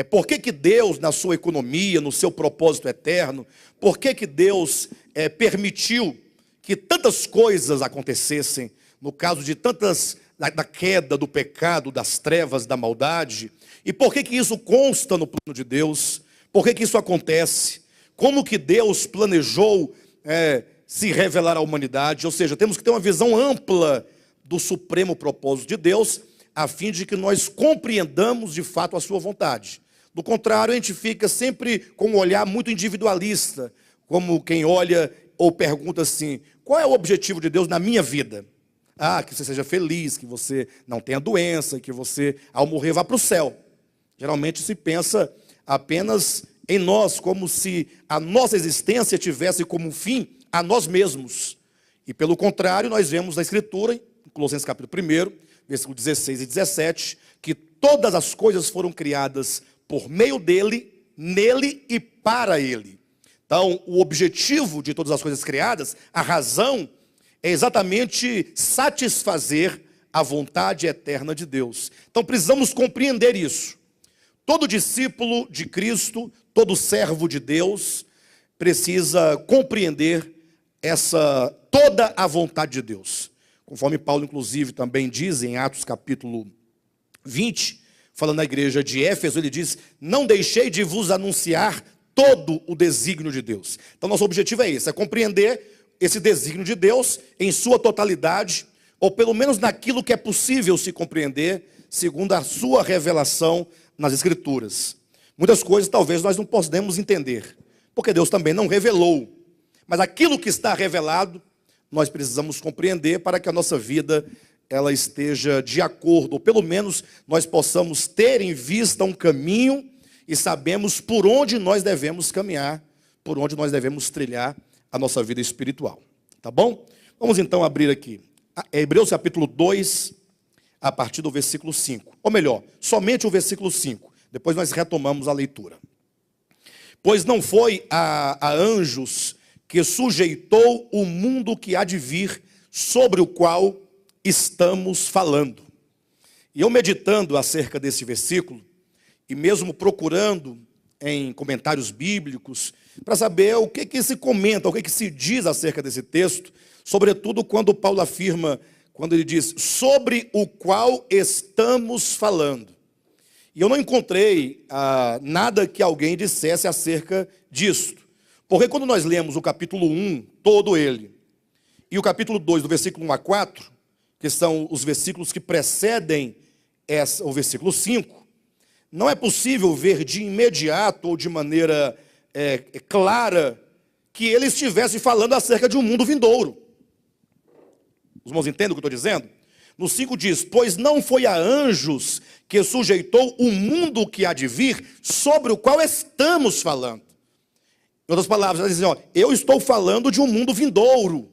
Por que que Deus, na sua economia, no seu propósito eterno, por que que Deus permitiu que tantas coisas acontecessem, no caso de tantas, da queda, do pecado, das trevas, da maldade, e por que que isso consta no plano de Deus, por que que isso acontece, como que Deus planejou se revelar à humanidade. Ou seja, temos que ter uma visão ampla do supremo propósito de Deus, a fim de que nós compreendamos de fato a sua vontade. Do contrário, a gente fica sempre com um olhar muito individualista, como quem olha ou pergunta assim: qual é o objetivo de Deus na minha vida? Que você seja feliz, que você não tenha doença, que você, ao morrer, vá para o céu. Geralmente se pensa apenas em nós, como se a nossa existência tivesse como fim a nós mesmos. E pelo contrário, nós vemos na Escritura, em Colossenses capítulo 1, versículo 16 e 17, que todas as coisas foram criadas por meio dele, nele e para ele. Então, o objetivo de todas as coisas criadas, a razão, é exatamente satisfazer a vontade eterna de Deus. Então, precisamos compreender isso. Todo discípulo de Cristo, todo servo de Deus, precisa compreender toda a vontade de Deus. Conforme Paulo, inclusive, também diz em Atos capítulo 20, falando na igreja de Éfeso, ele diz: não deixei de vos anunciar todo o desígnio de Deus. Então, nosso objetivo é esse, é compreender esse desígnio de Deus em sua totalidade, ou pelo menos naquilo que é possível se compreender, segundo a sua revelação nas Escrituras. Muitas coisas talvez nós não podemos entender, porque Deus também não revelou. Mas aquilo que está revelado, nós precisamos compreender para que a nossa vida ela esteja de acordo, ou pelo menos nós possamos ter em vista um caminho e sabemos por onde nós devemos caminhar, por onde nós devemos trilhar a nossa vida espiritual. Tá bom? Vamos então abrir aqui Hebreus capítulo 2, a partir do versículo 5. Ou melhor, somente o versículo 5. Depois nós retomamos a leitura. Pois não foi a anjos que sujeitou o mundo que há de vir, sobre o qual estamos falando. E eu meditando acerca desse versículo, e mesmo procurando em comentários bíblicos, para saber o que se comenta, o que se diz acerca desse texto, sobretudo quando Paulo afirma, quando ele diz, sobre o qual estamos falando. E eu não encontrei nada que alguém dissesse acerca disto. Porque quando nós lemos o capítulo 1, todo ele, e o capítulo 2, do versículo 1 a 4, que são os versículos que precedem o versículo 5, não é possível ver de imediato ou de maneira clara que ele estivesse falando acerca de um mundo vindouro. Os irmãos entendem o que eu estou dizendo? No 5 diz, pois não foi a anjos que sujeitou o mundo que há de vir, sobre o qual estamos falando. Em outras palavras, elas dizem, eu estou falando de um mundo vindouro.